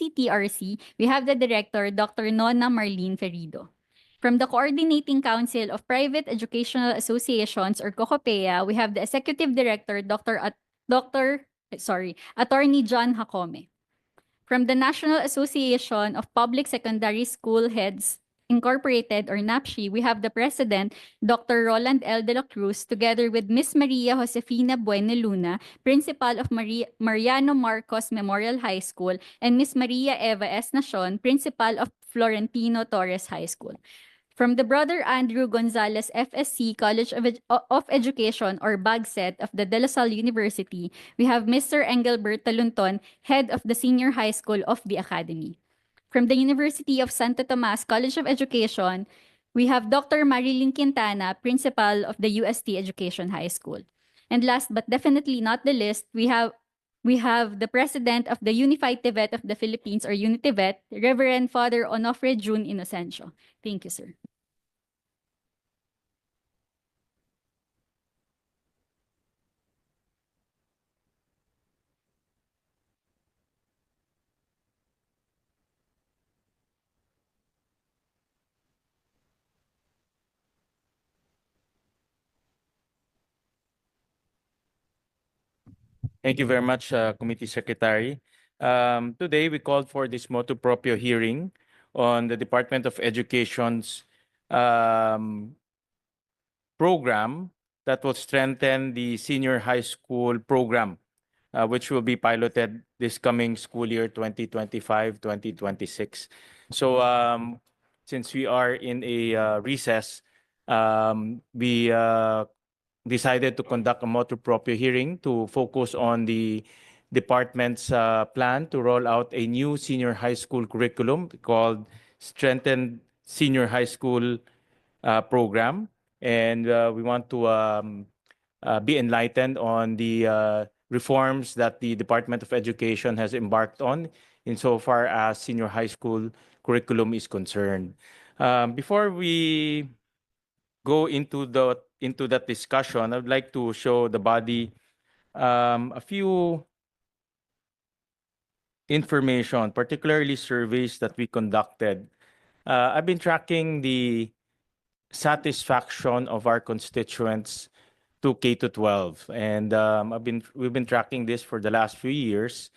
DCTRC, we have the Director, Dr. Nona Marlene Ferido. From the Coordinating Council of Private Educational Associations or COCOPEA, we have the Executive Director, Attorney John Jacome. From the National Association of Public Secondary School Heads Incorporated or NAPSHI, we have the President, Dr. Roland L. De La Cruz, together with Ms. Maria Josefina Bueneluna, Principal of Mariano Marcos Memorial High School, and Ms. Maria Eva S. Nacion, Principal of Florentino Torres High School. From the Brother Andrew Gonzalez FSC College of Education or BAGSET of the De La Salle University, we have Mr. Engelbert Talunton, Head of the Senior High School of the Academy. From the University of Santo Tomas College of Education, we have Dr. Marilyn Quintana, Principal of the UST Education High School. And last but definitely not the least, we have the President of the Unified Tibet of the Philippines or UNITIVET, Reverend Father Onofre June Inocencio. Thank you, sir. Thank you very much, Committee Secretary. Today, we called for this motu proprio hearing on the Department of Education's program that will strengthen the senior high school program, which will be piloted this coming school year 2025-2026. So since we are in a recess, we decided to conduct a motu proprio hearing to focus on the department's plan to roll out a new senior high school curriculum called Strengthened Senior High School Program. And we want to be enlightened on the reforms that the Department of Education has embarked on insofar as senior high school curriculum is concerned. Before we go into that discussion, I'd like to show the body a few information, particularly surveys that we conducted. I've been tracking the satisfaction of our constituents to K to 12, and we've been tracking this for the last few years,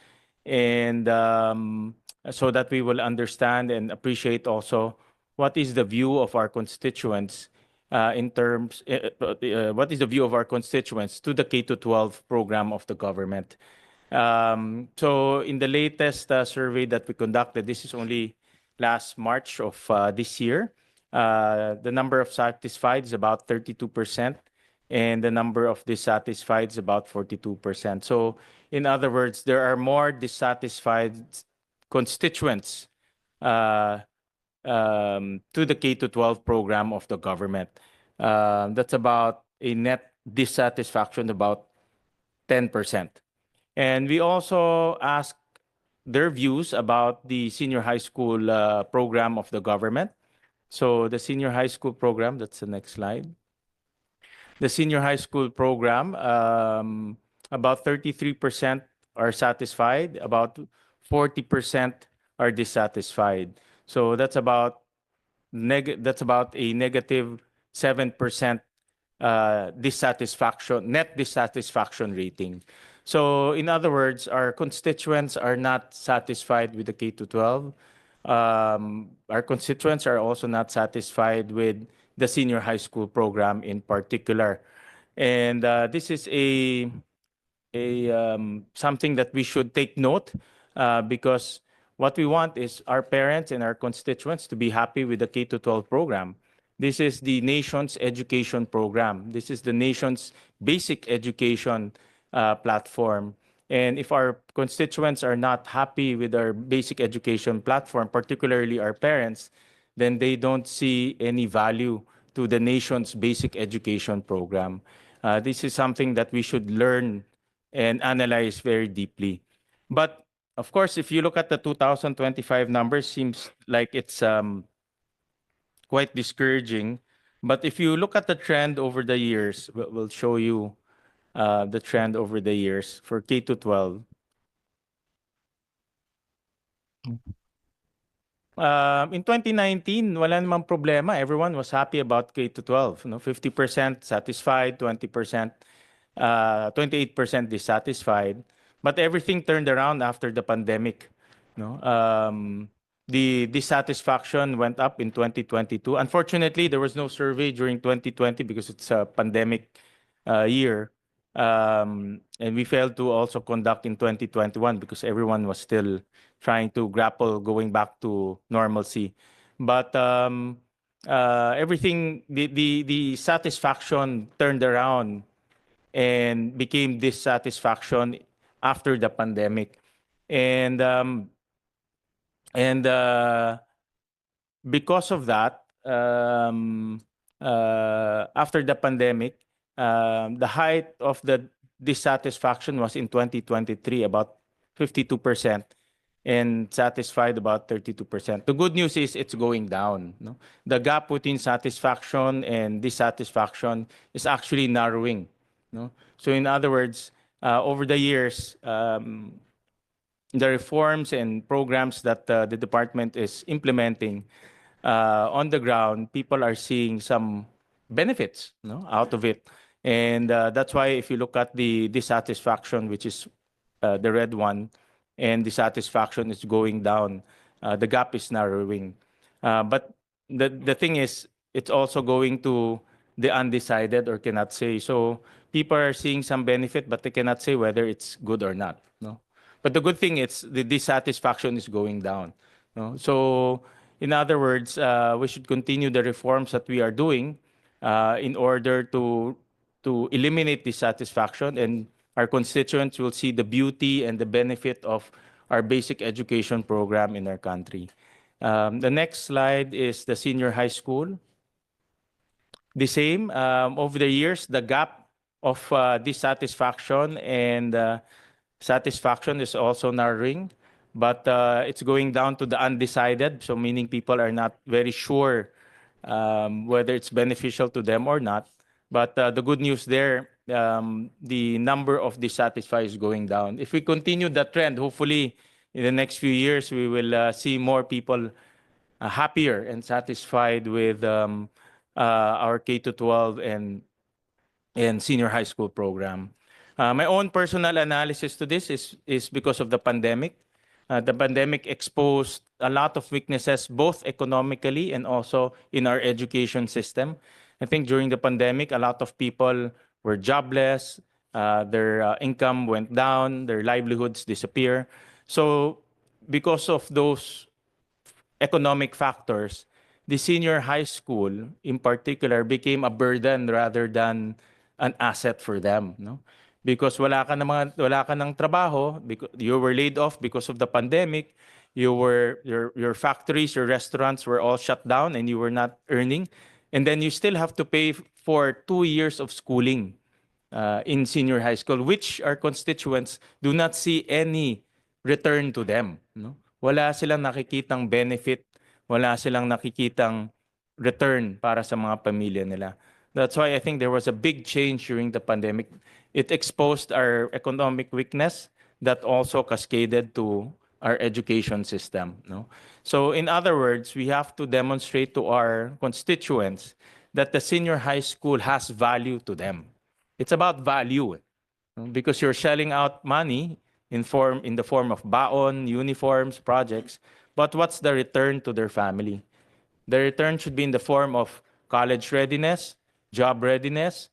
and so that we will understand and appreciate also what is the view of our constituents what is the view of our constituents to the K to 12 program of the government. So in the latest survey that we conducted, this is only last March of this year, the number of satisfied is about 32%, and the number of dissatisfied is about 42%. So in other words, there are more dissatisfied constituents to the K to 12 program of the government. That's about a net dissatisfaction about 10%. And we also asked their views about the senior high school program of the government. So the senior high school program, that's the next slide. The senior high school program, about 33% are satisfied, about 40% are dissatisfied. So that's about a negative 7% net dissatisfaction rating. So in other words, our constituents are not satisfied with the K to 12. Our constituents are also not satisfied with the senior high school program in particular. And this is something that we should take note because what we want is our parents and our constituents to be happy with the K to 12 program. This is the nation's education program. This is the nation's basic education platform. And if our constituents are not happy with our basic education platform, particularly our parents, then they don't see any value to the nation's basic education program. This is something that we should learn and analyze very deeply. But of course, if you look at the 2025 numbers, seems like it's quite discouraging. But if you look at the trend over the years, we'll show you the trend over the years for K to 12. In 2019, wala namang problema. Everyone was happy about K to 12. 50% satisfied, 20%, 28% dissatisfied. But everything turned around after the pandemic. No, the dissatisfaction went up in 2022. Unfortunately, there was no survey during 2020 because it's a pandemic year. And we failed to also conduct in 2021 because everyone was still trying to grapple going back to normalcy. But everything, the satisfaction turned around and became dissatisfaction after the pandemic. And because of that, after the pandemic, the height of the dissatisfaction was in 2023, about 52%, and satisfied about 32%. The good news is it's going down. No? The gap between satisfaction and dissatisfaction is actually narrowing. No? So in other words, over the years, the reforms and programs that the department is implementing on the ground, people are seeing some benefits, out of it. And that's why if you look at the dissatisfaction, which is the red one, and dissatisfaction is going down, the gap is narrowing. But the thing is, it's also going to the undecided or cannot say. So people are seeing some benefit, but they cannot say whether it's good or not. No. But the good thing is the dissatisfaction is going down. No? So, in other words, we should continue the reforms that we are doing in order to eliminate dissatisfaction, and our constituents will see the beauty and the benefit of our basic education program in our country. The next slide is the senior high school. The same, over the years, the gap of dissatisfaction and satisfaction is also narrowing, but it's going down to the undecided. So meaning people are not very sure whether it's beneficial to them or not. But the good news there, the number of dissatisfied is going down. If we continue that trend, hopefully in the next few years, we will see more people happier and satisfied with our K to 12 and senior high school program. My own personal analysis to this is because of the pandemic. The pandemic exposed a lot of weaknesses, both economically and also in our education system. I think during the pandemic, a lot of people were jobless, their income went down, their livelihoods disappear. So because of those economic factors, the senior high school in particular became a burden rather than an asset for them, no? Because wala ka ng trabaho, because you were laid off because of the pandemic, your factories, your restaurants were all shut down and you were not earning, and then you still have to pay for 2 years of schooling in senior high school, which our constituents do not see any return to them. No? Wala silang nakikitang benefit, wala silang nakikitang return para sa mga pamilya nila. That's why I think there was a big change during the pandemic. It exposed our economic weakness that also cascaded to our education system. No? So in other words, we have to demonstrate to our constituents that the senior high school has value to them. It's about value, because you're shelling out money in the form of baon, uniforms, projects. But what's the return to their family? The return should be in the form of college readiness, job readiness,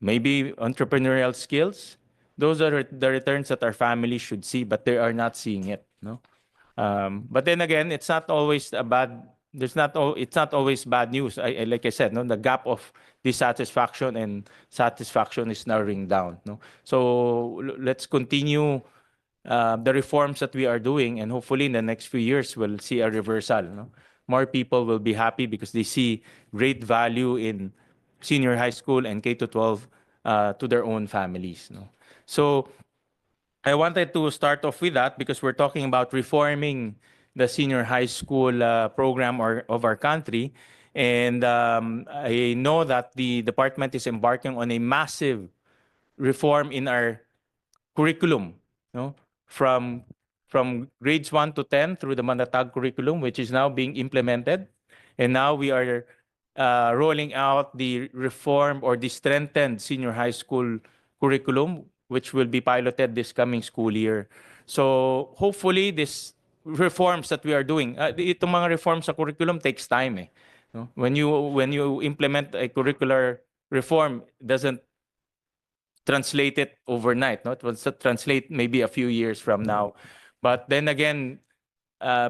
maybe entrepreneurial skills. Those are the returns that our family should see, but they are not seeing it. No. But then again, it's not always a bad. It's not always bad news. Like I said, no, the gap of dissatisfaction and satisfaction is narrowing down. No, so let's continue the reforms that we are doing, and hopefully in the next few years we'll see a reversal. No, more people will be happy because they see great value in senior high school and K to 12 to their own families. No, so I wanted to start off with that because we're talking about reforming the senior high school program of our country. And I know that the department is embarking on a massive reform in our curriculum, no? From from grades 1 to 10 through the Manatag curriculum, which is now being implemented. And now we are rolling out the reform or the strengthened senior high school curriculum, which will be piloted this coming school year. So hopefully this reforms that we are doing, itong mga reforms sa curriculum takes time eh. No? When you implement a curricular reform, it doesn't translate it overnight. No? It will translate maybe a few years from now. But then again,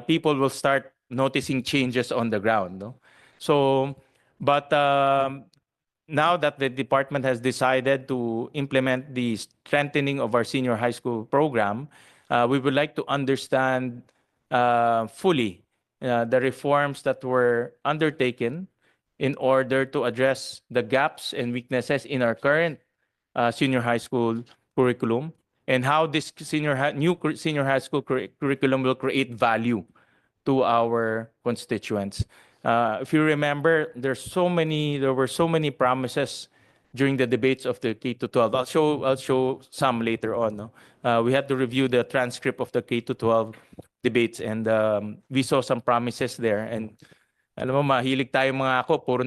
people will start noticing changes on the ground. No? So, but now that the department has decided to implement the strengthening of our senior high school program, we would like to understand fully the reforms that were undertaken in order to address the gaps and weaknesses in our current senior high school curriculum and how this senior high school curriculum will create value to our constituents. If you remember, there were so many promises during the debates of the K to 12. I'll show some later on. No? We had to review the transcript of the K to 12 debates, and we saw some promises there. And alam mo, mahilig tayo mga ako, puro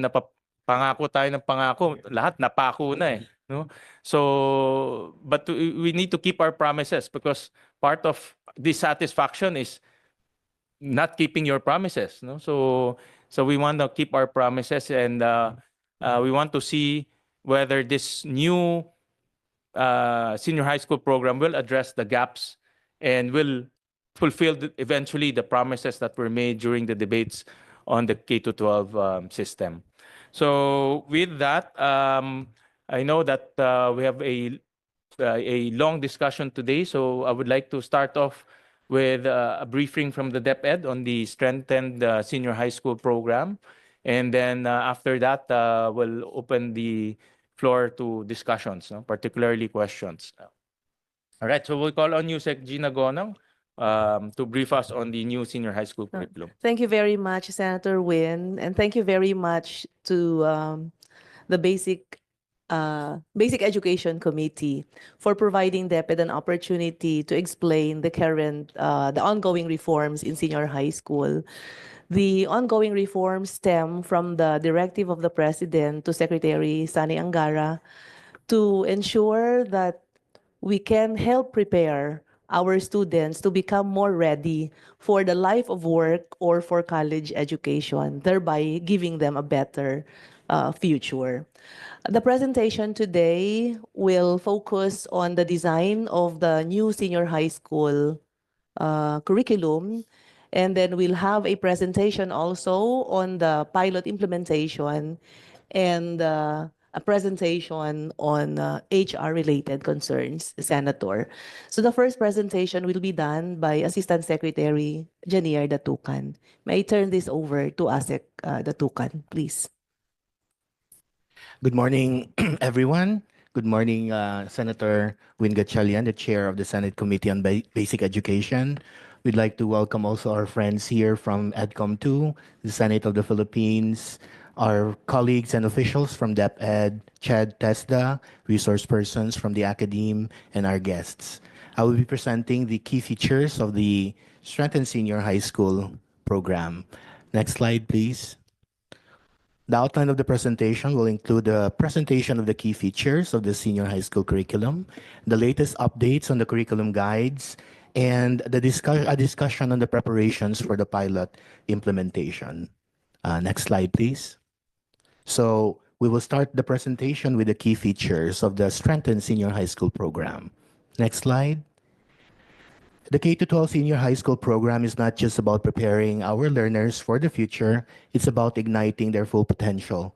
pangako tayo ng pangako, lahat napako na eh. No? So, but we need to keep our promises because part of dissatisfaction is not keeping your promises. No? So we want to keep our promises, and we want to see whether this new senior high school program will address the gaps and will fulfill eventually the promises that were made during the debates on the K to 12 system. So with that, I know that we have a long discussion today, so I would like to start off with a briefing from the DepEd on the strengthened senior high school program. And then after that, we'll open the floor to discussions, no? Particularly questions. All right, so we'll call on you, Sec Gina Gonang, to brief us on the new senior high school curriculum. Thank you very much, Senator Win, and thank you very much to the Basic Education Committee for providing DepEd an opportunity to explain the ongoing reforms in senior high school. The ongoing reforms stem from the directive of the President to Secretary Sani Angara to ensure that we can help prepare our students to become more ready for the life of work or for college education, thereby giving them a better future. The presentation today will focus on the design of the new senior high school curriculum, and then we'll have a presentation also on the pilot implementation and a presentation on HR-related concerns, Senator. So the first presentation will be done by Assistant Secretary Janier Datucan. May I turn this over to ASEC Datucan, please. Good morning, everyone. Good morning, Senator Win Gatchalian, the Chair of the Senate Committee on Basic Education. We'd like to welcome also our friends here from EDCOM 2, the Senate of the Philippines, our colleagues and officials from DepEd, Chad Tesda, resource persons from the academe, and our guests. I will be presenting the key features of the Strengthened Senior High School program. Next slide, please. The outline of the presentation will include a presentation of the key features of the senior high school curriculum, the latest updates on the curriculum guides, and a discussion on the preparations for the pilot implementation. Next slide, please. So we will start the presentation with the key features of the Strengthened Senior High School program. Next slide. The K-12 senior high school program is not just about preparing our learners for the future, it's about igniting their full potential.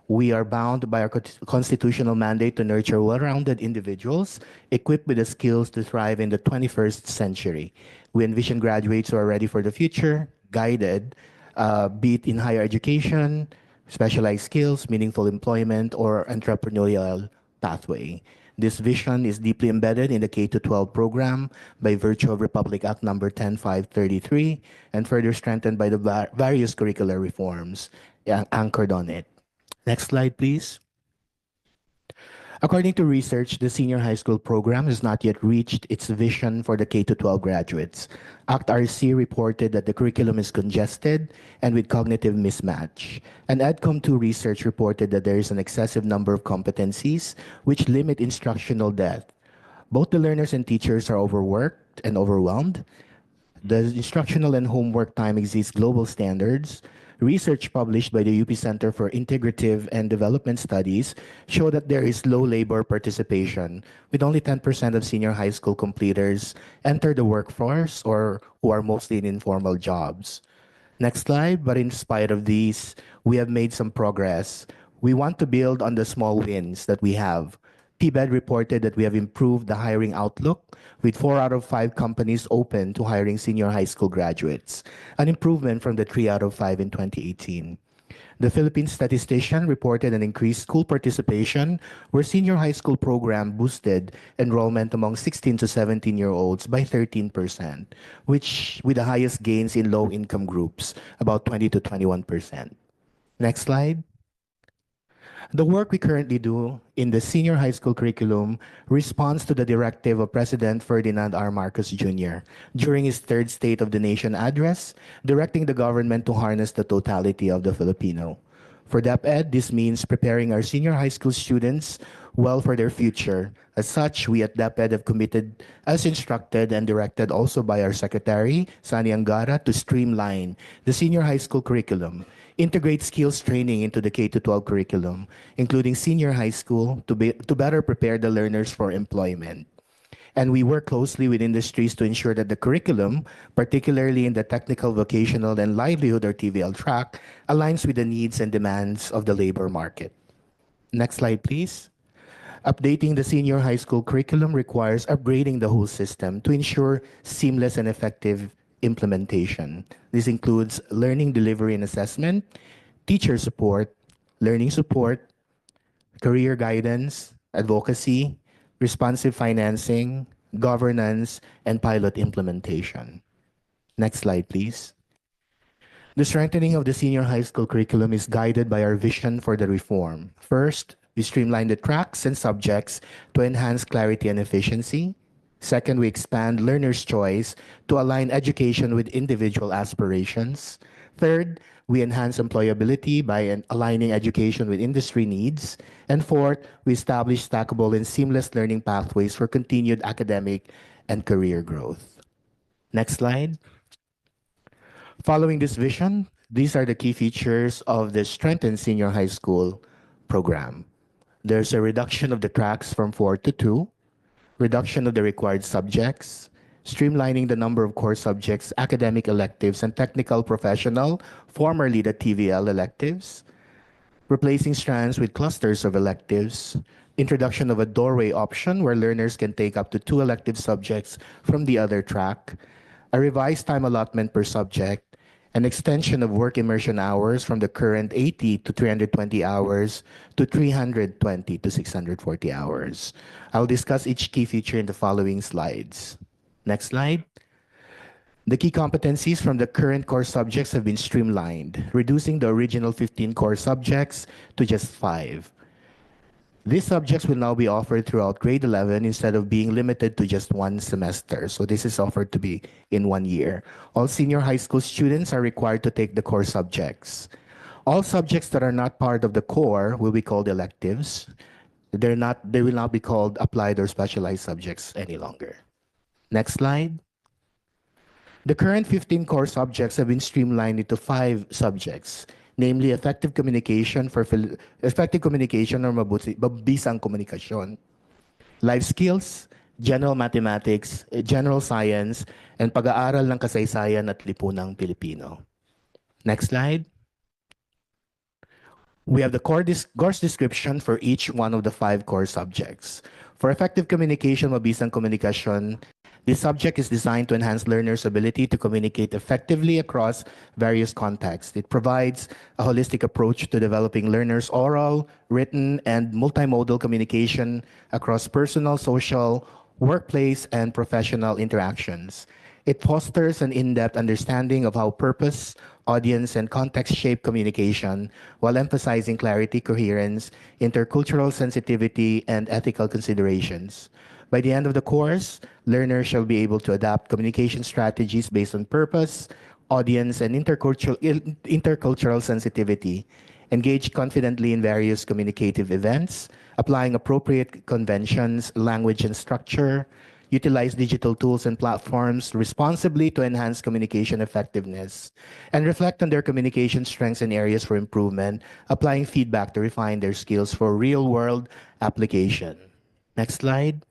We are bound by our constitutional mandate to nurture well-rounded individuals equipped with the skills to thrive in the 21st century. We envision graduates who are ready for the future, guided, be it in higher education, specialized skills, meaningful employment, or entrepreneurial pathway. This vision is deeply embedded in the K-12 program by virtue of Republic Act number 10533 and further strengthened by the various curricular reforms anchored on it. Next slide, please. According to research, the senior high school program has not yet reached its vision for the K-12 graduates. ACT-RC reported that the curriculum is congested and with cognitive mismatch. And ADCOM2 research reported that there is an excessive number of competencies which limit instructional depth. Both the learners and teachers are overworked and overwhelmed. The instructional and homework time exceeds global standards. Research published by the UP Center for Integrative and Development Studies show that there is low labor participation, with only 10% of senior high school completers enter the workforce or who are mostly in informal jobs. Next slide. But in spite of these, we have made some progress. We want to build on the small wins that we have. PBED reported that we have improved the hiring outlook with 4 out of 5 companies open to hiring senior high school graduates, an improvement from the 3 out of 5 in 2018. The Philippine statistician reported an increased school participation where senior high school program boosted enrollment among 16 to 17-year-olds by 13%, which with the highest gains in low-income groups, about 20 to 21%. Next slide. The work we currently do in the senior high school curriculum responds to the directive of President Ferdinand R. Marcos Jr. during his third State of the Nation address, directing the government to harness the totality of the Filipino. For DepEd, this means preparing our senior high school students well for their future. As such, we at DepEd have committed, as instructed and directed also by our Secretary, Sani Angara, to streamline the senior high school curriculum, integrate skills training into the K-12 curriculum, including senior high school, to better prepare the learners for employment. And we work closely with industries to ensure that the curriculum, particularly in the technical, vocational, and livelihood or TVL track, aligns with the needs and demands of the labor market. Next slide, please. Updating the senior high school curriculum requires upgrading the whole system to ensure seamless and effective implementation. This includes learning delivery and assessment, teacher support, learning support, career guidance, advocacy, responsive financing, governance, and pilot implementation. Next slide, please. The strengthening of the senior high school curriculum is guided by our vision for the reform. First, we streamline the tracks and subjects to enhance clarity and efficiency. Second, we expand learners' choice to align education with individual aspirations. Third, we enhance employability by aligning education with industry needs. And fourth, we establish stackable and seamless learning pathways for continued academic and career growth. Next slide. Following this vision, these are the key features of the strengthened senior high school program. There's a reduction of the tracks from 4 to 2, reduction of the required subjects, streamlining the number of core subjects, academic electives, and technical professional, formerly the TVL electives, replacing strands with clusters of electives, introduction of a doorway option where learners can take up to 2 elective subjects from the other track, a revised time allotment per subject, an extension of work immersion hours from the current 80 to 320 hours to 320 to 640 hours. I'll discuss each key feature in the following slides. Next slide. The key competencies from the current core subjects have been streamlined, reducing the original 15 core subjects to just 5. These subjects will now be offered throughout grade 11 instead of being limited to just 1 semester. So this is offered to be in 1 year. All senior high school students are required to take the core subjects. All subjects that are not part of the core will be called electives. They will not be called applied or specialized subjects any longer. Next slide. The current 15 core subjects have been streamlined into 5 subjects, namely effective communication or mabisang komunikasyon, life skills, general mathematics, general science, and pag-aaral ng kasaysayan at lipunang Pilipino. Next slide. We have the course description for each one of the 5 core subjects. For effective communication, mabisang komunikasyon, this subject is designed to enhance learners' ability to communicate effectively across various contexts. It provides a holistic approach to developing learners' oral, written, and multimodal communication across personal, social, workplace, and professional interactions. It fosters an in-depth understanding of how purpose, audience, and context shape communication while emphasizing clarity, coherence, intercultural sensitivity, and ethical considerations. By the end of the course, learners shall be able to adapt communication strategies based on purpose, audience, and intercultural sensitivity, engage confidently in various communicative events, applying appropriate conventions, language, and structure, utilize digital tools and platforms responsibly to enhance communication effectiveness, and reflect on their communication strengths and areas for improvement, applying feedback to refine their skills for real-world application. Next slide.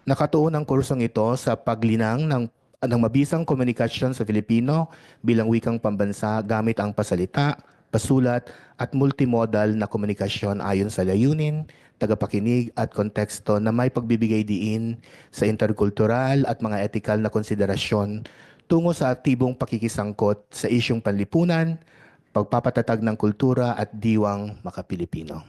Nakatuon ang kursong ito sa paglinang ng mabisang komunikasyon sa Filipino bilang wikang pambansa gamit ang pasalita, pasulat, at multimodal na komunikasyon ayon sa layunin, tagapakinig at konteksto na may pagbibigay diin sa interkultural at mga etikal na konsiderasyon tungo sa aktibong pakikisangkot sa isyung panlipunan, pagpapatatag ng kultura at diwang makapilipino.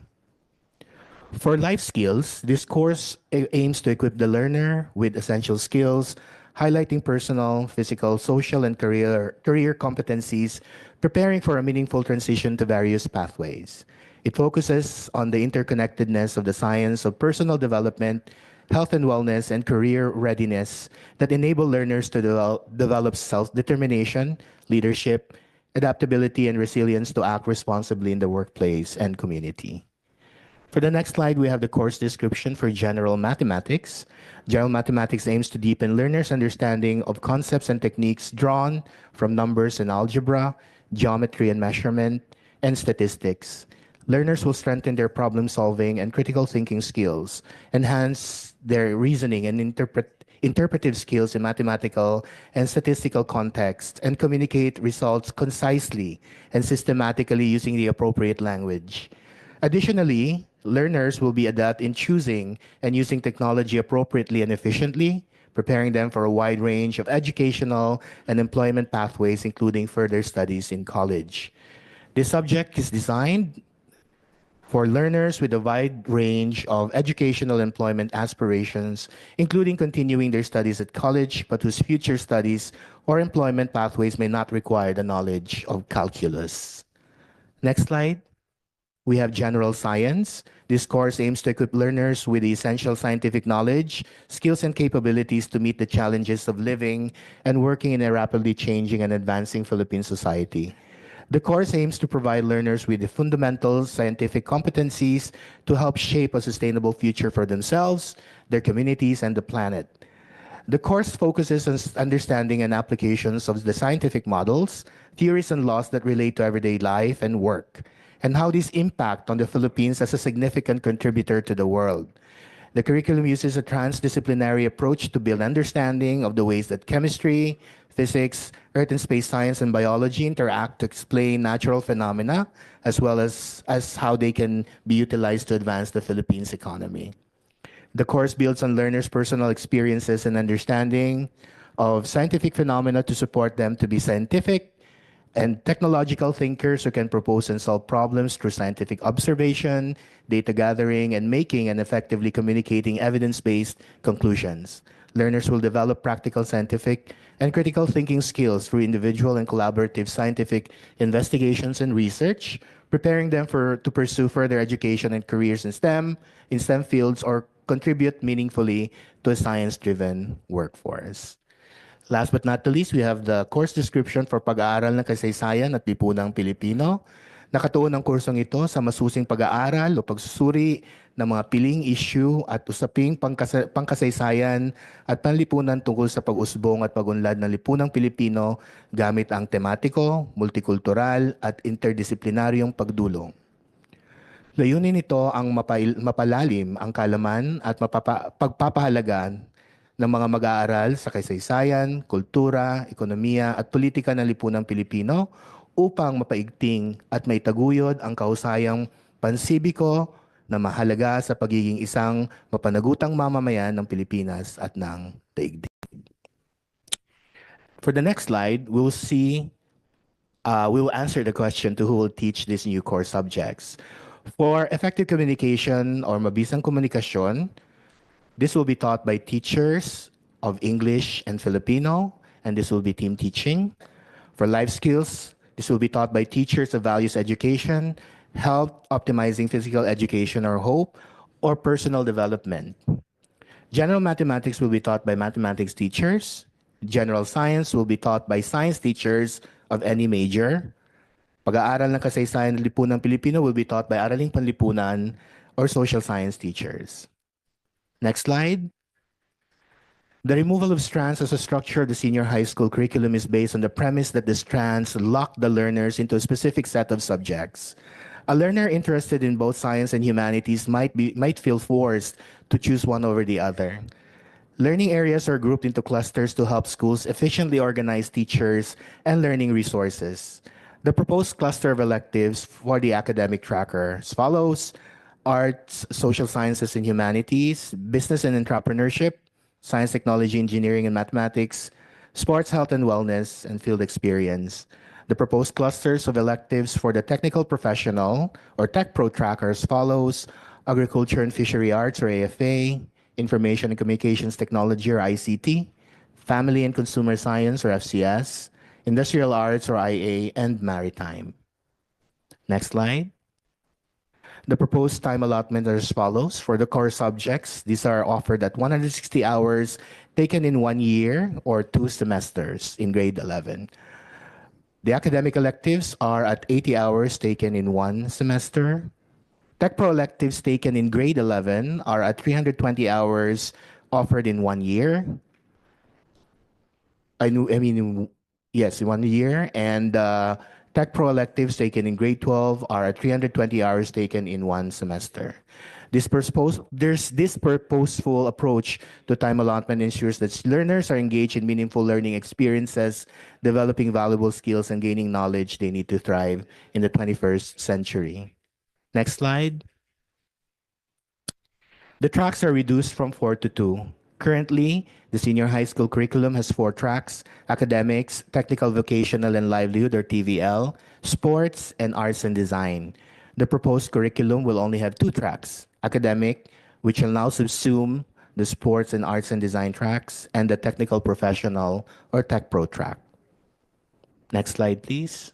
For life skills, this course aims to equip the learner with essential skills, highlighting personal, physical, social, and career competencies, preparing for a meaningful transition to various pathways. It focuses on the interconnectedness of the science of personal development, health and wellness, and career readiness that enable learners to develop self-determination, leadership, adaptability, and resilience to act responsibly in the workplace and community. For the next slide, we have the course description for General Mathematics. General Mathematics aims to deepen learners' understanding of concepts and techniques drawn from numbers and algebra, geometry and measurement, and statistics. Learners will strengthen their problem-solving and critical thinking skills, enhance their reasoning and interpretive skills in mathematical and statistical contexts, and communicate results concisely and systematically using the appropriate language. Additionally, learners will be adept in choosing and using technology appropriately and efficiently, preparing them for a wide range of educational and employment pathways, including further studies in college. This subject is designed for learners with a wide range of educational employment aspirations, including continuing their studies at college, but whose future studies or employment pathways may not require the knowledge of calculus. Next slide. We have general science. This course aims to equip learners with the essential scientific knowledge, skills, and capabilities to meet the challenges of living and working in a rapidly changing and advancing Philippine society. The course aims to provide learners with the fundamental scientific competencies to help shape a sustainable future for themselves, their communities, and the planet. The course focuses on understanding and applications of the scientific models, theories, and laws that relate to everyday life and work, and how these impact on the Philippines as a significant contributor to the world. The curriculum uses a transdisciplinary approach to build understanding of the ways that chemistry, physics, earth and space science, and biology interact to explain natural phenomena, as well as how they can be utilized to advance the Philippines economy. The course builds on learners' personal experiences and understanding of scientific phenomena to support them to be scientific and technological thinkers who can propose and solve problems through scientific observation, data gathering, and making and effectively communicating evidence-based conclusions. Learners will develop practical scientific and critical thinking skills through individual and collaborative scientific investigations and research, preparing them to pursue further education and careers in STEM fields, or contribute meaningfully to a science-driven workforce. Last but not the least, we have the course description for pag-aaral ng kasaysayan at lipunang Pilipino. Nakatuon ang kursong ito sa masusing pag-aaral o pagsusuri ng mga piling issue at usaping pangkasaysayan at panlipunan tungkol sa pag-usbong at pag-unlad ng lipunang Pilipino gamit ang tematiko, multikultural at interdisiplinaryong pagdulong. Layunin nito ang mapalalim ang kaalaman at pagpapahalaga ng mga mag-aaral sa kasaysayan, kultura, ekonomiya at politika ng lipunang Pilipino upang mapaigting at maitaguyod ang kahusayang pansibiko na mahalaga sa pagiging isang mapanagutang mamamayan ng Pilipinas at ng daigdig. For the next slide, we will answer the question to who will teach these new core subjects. For effective communication or mabisang komunikasyon, this will be taught by teachers of English and Filipino and this will be team teaching. For life skills, this will be taught by teachers of values education, health, optimizing physical education or hope, or personal development. General mathematics will be taught by mathematics teachers. General science will be taught by science teachers of any major. Pag-aaral ng kasaysayan ng lipunang Pilipino will be taught by Araling Panlipunan or social science teachers. Next slide. The removal of strands as a structure of the senior high school curriculum is based on the premise that the strands lock the learners into a specific set of subjects. A learner interested in both science and humanities might feel forced to choose one over the other. Learning areas are grouped into clusters to help schools efficiently organize teachers and learning resources. The proposed cluster of electives for the academic tracker as follows: arts, social sciences and humanities, business and entrepreneurship, science, technology, engineering and mathematics, sports, health and wellness, and field experience. The proposed clusters of electives for the technical professional or tech pro tracker as follows: agriculture and fishery arts or AFA, information and communications technology or ICT, family and consumer science or FCS, industrial arts or IA, and maritime. Next slide. The proposed time allotment are as follows. For the core subjects, these are offered at 160 hours taken in 1 year or 2 semesters in grade 11. The academic electives are at 80 hours taken in 1 semester. Tech Pro electives taken in grade 11 are at 320 hours offered in 1 year. Yes, in 1 year. And Tech Pro electives taken in grade 12 are at 320 hours taken in 1 semester. This purposeful approach to time allotment ensures that learners are engaged in meaningful learning experiences, developing valuable skills, and gaining knowledge they need to thrive in the 21st century. Next slide. The tracks are reduced from 4 to 2. Currently, the senior high school curriculum has 4 tracks: academics, technical, vocational, and livelihood or TVL, sports, and arts and design. The proposed curriculum will only have 2 tracks: academic, which will now subsume the sports and arts and design tracks, and the technical professional or tech pro track. Next slide, please.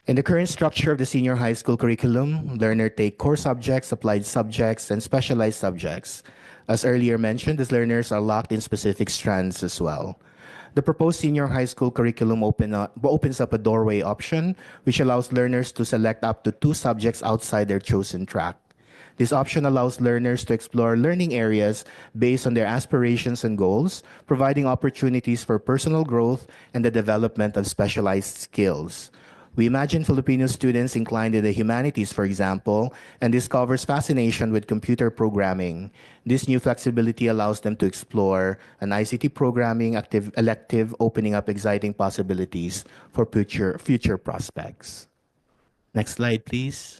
In the current structure of the senior high school curriculum, learners take core subjects, applied subjects, and specialized subjects. As earlier mentioned, these learners are locked in specific strands as well. The proposed senior high school curriculum opens up a doorway option, which allows learners to select up to 2 subjects outside their chosen track. This option allows learners to explore learning areas based on their aspirations and goals, providing opportunities for personal growth and the development of specialized skills. We imagine Filipino students inclined in the humanities, for example, and discovers fascination with computer programming. This new flexibility allows them to explore an ICT programming elective, opening up exciting possibilities for future prospects. Next slide, please.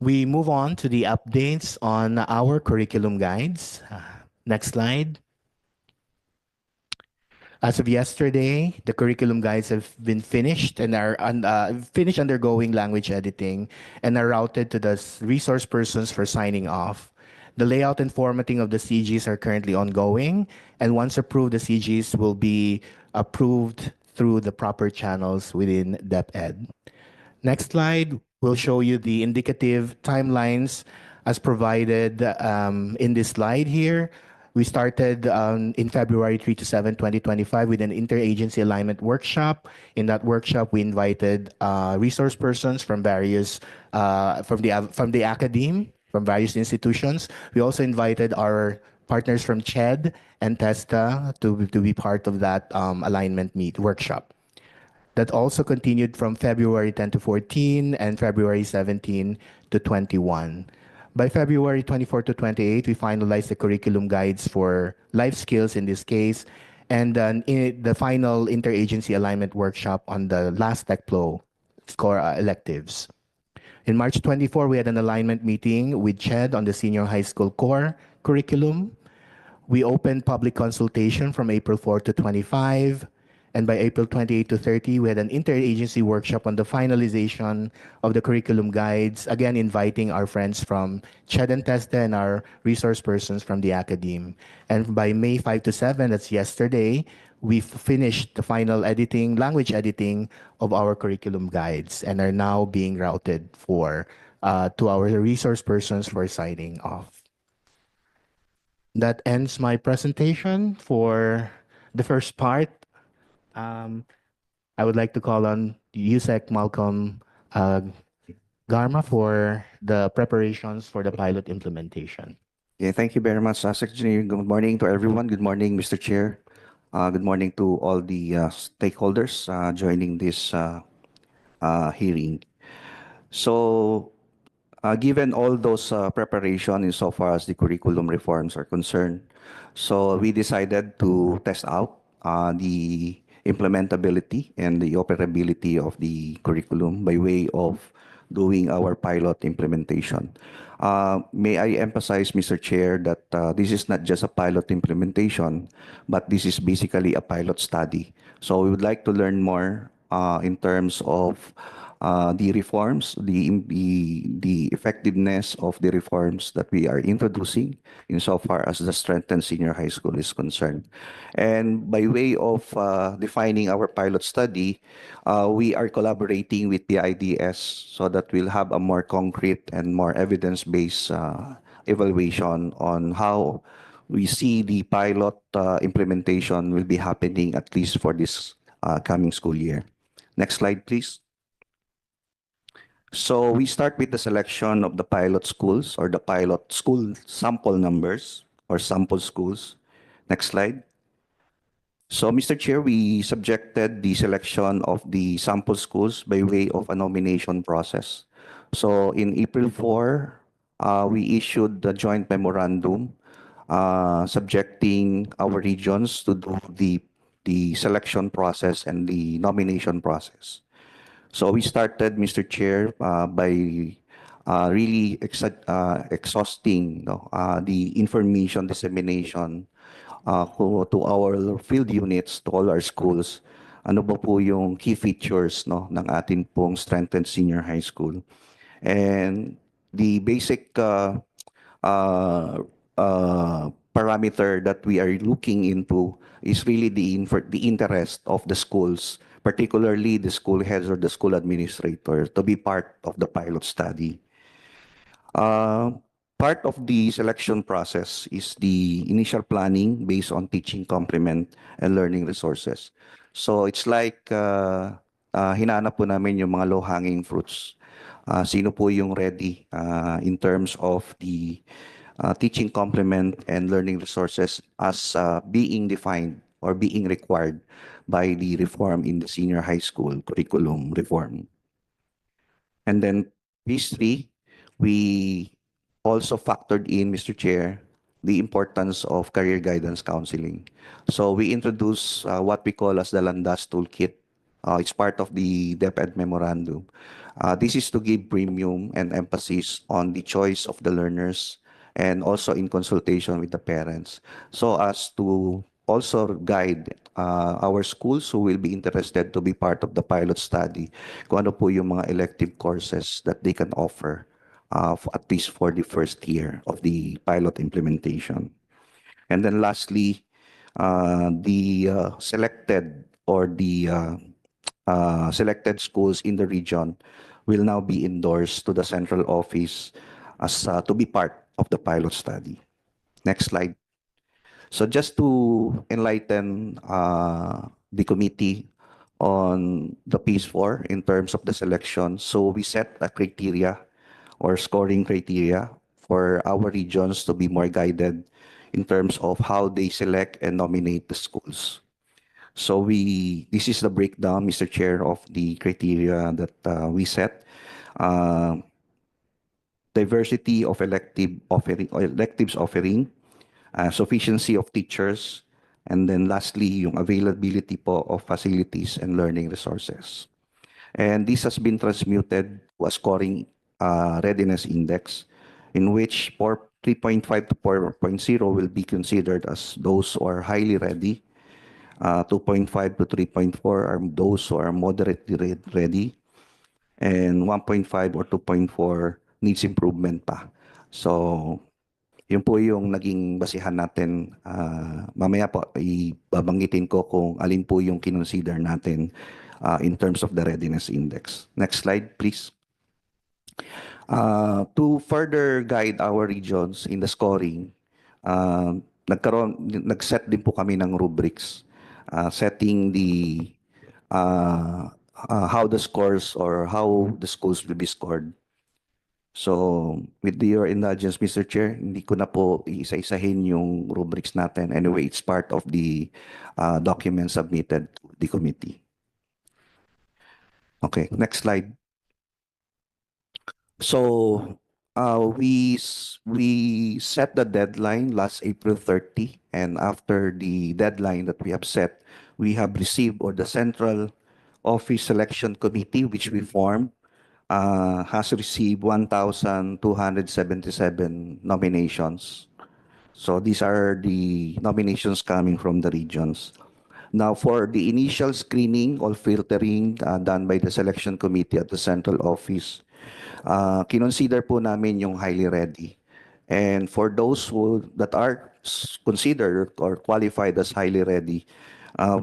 We move on to the updates on our curriculum guides. Next slide. As of yesterday, the curriculum guides have been finished and are finished undergoing language editing and are routed to the resource persons for signing off. The layout and formatting of the CGs are currently ongoing, and once approved, the CGs will be approved through the proper channels within DepEd. Next slide will show you the indicative timelines as provided in this slide here. We started in February 3 to 7, 2025 with an interagency alignment workshop. In that workshop, we invited resource persons from various, from the academe, from various institutions. We also invited our partners from CHED and TESTA to be part of that alignment workshop. That also continued from February 10 to 14 and February 17 to 21. By February 24 to 28, we finalized the curriculum guides for life skills in this case, and then in the final interagency alignment workshop on the last TechPlo core electives. In March 24, we had an alignment meeting with CHED on the senior high school core curriculum. We opened public consultation from April 4 to 25, And by April 28 to 30, we had an interagency workshop on the finalization of the curriculum guides, again inviting our friends from CHED and TESTA and our resource persons from the academe. And by May 5 to 7, that's yesterday, we finished the final editing, language editing of our curriculum guides and are now being routed to our resource persons for signing off. That ends my presentation for the first part. I would like to call on USEC Malcolm Garma for the preparations for the pilot implementation. Yeah, thank you very much, Secretary. Good morning to everyone. Good morning, Mr. Chair. Good morning to all the stakeholders joining this hearing. So, given all those preparation insofar as the curriculum reforms are concerned, so we decided to test out the implementability and the operability of the curriculum by way of doing our pilot implementation. May I emphasize, Mr. Chair, that this is not just a pilot implementation, but this is basically a pilot study. So we would like to learn more in terms of the reforms, the effectiveness of the reforms that we are introducing insofar as the strengthened senior high school is concerned. And by way of defining our pilot study, we are collaborating with the IDS so that we'll have a more concrete and more evidence-based evaluation on how we see the pilot implementation will be happening at least for this coming school year. Next slide, please. So we start with the selection of the pilot schools or the pilot school sample numbers or sample schools. Next slide. So, Mr. Chair, we subjected the selection of the sample schools by way of a nomination process. So, in April 4, we issued the joint memorandum subjecting our regions to do the selection process and the nomination process. So we started, Mr. Chair, by really exhausting the information dissemination to our field units, to all our schools. Ano ba po yung key features ng ating pong strengthened senior high school? And the basic parameter that we are looking into is really the interest of the schools, particularly the school heads or the school administrator, to be part of the pilot study. Part of the selection process is the initial planning based on teaching complement and learning resources. So it's like hinanap po namin yung mga low-hanging fruits. Sino po yung ready in terms of the teaching complement and learning resources as being defined or being required by the reform in the senior high school curriculum reform. And then phase 3, we also factored in, Mr. Chair, the importance of career guidance counseling. So we introduced what we call as the Landas Toolkit. It's part of the DepEd memorandum. This is to give premium and emphasis on the choice of the learners and also in consultation with the parents, so as to also guide our schools who will be interested to be part of the pilot study kung ano po yung mga elective courses that they can offer at least for the first year of the pilot implementation. And then lastly, the selected or the selected schools in the region will now be endorsed to the central office as to be part of the pilot study. Next slide. So just to enlighten the committee on the phase 4 in terms of the selection, so we set a criteria or scoring criteria for our regions to be more guided in terms of how they select and nominate the schools. So this is the breakdown, Mr. Chair, of the criteria that we set. Diversity of electives offering, sufficiency of teachers, and then lastly, yung availability po of facilities and learning resources. And this has been transmuted to a scoring readiness index in which 3.5 to 4.0 will be considered as those who are highly ready. 2.5 to 3.4 are those who are moderately ready, and 1.5 or 2.4 needs improvement pa. So, yun po yung naging basihan natin. Mamaya po, ibabanggitin ko kung alin po yung kinonsider natin in terms of the readiness index. Next slide, please. To further guide our regions in the scoring, nag-set din po kami ng rubrics, setting the how the scores or how the schools will be scored. So, with your indulgence, Mr. Chair, hindi ko na po isa-isahin yung rubrics natin. Anyway, it's part of the document submitted to the committee. Okay, next slide. So, we set the deadline last April 30, and after the deadline that we have set, we have received, or the Central Office Selection Committee, which we formed, has received 1,277 nominations. So these are the nominations coming from the regions. Now, for the initial screening or filtering done by the selection committee at the central office, kinonsider po namin yung highly ready. And for those that are considered or qualified as highly ready,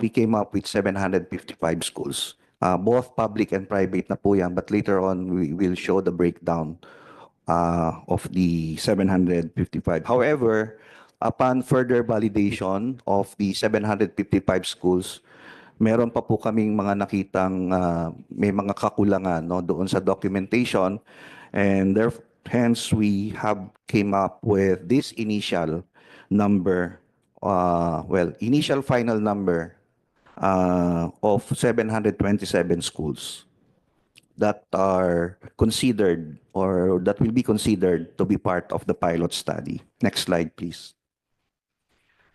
we came up with 755 schools. Both public and private na po yan, but later on we will show the breakdown of the 755. However, upon further validation of the 755 schools, meron pa po kaming mga nakitang may mga kakulangan doon sa documentation, and hence we have came up with this initial number, initial final number of 727 schools that are considered or that will be considered to be part of the pilot study. Next slide, please.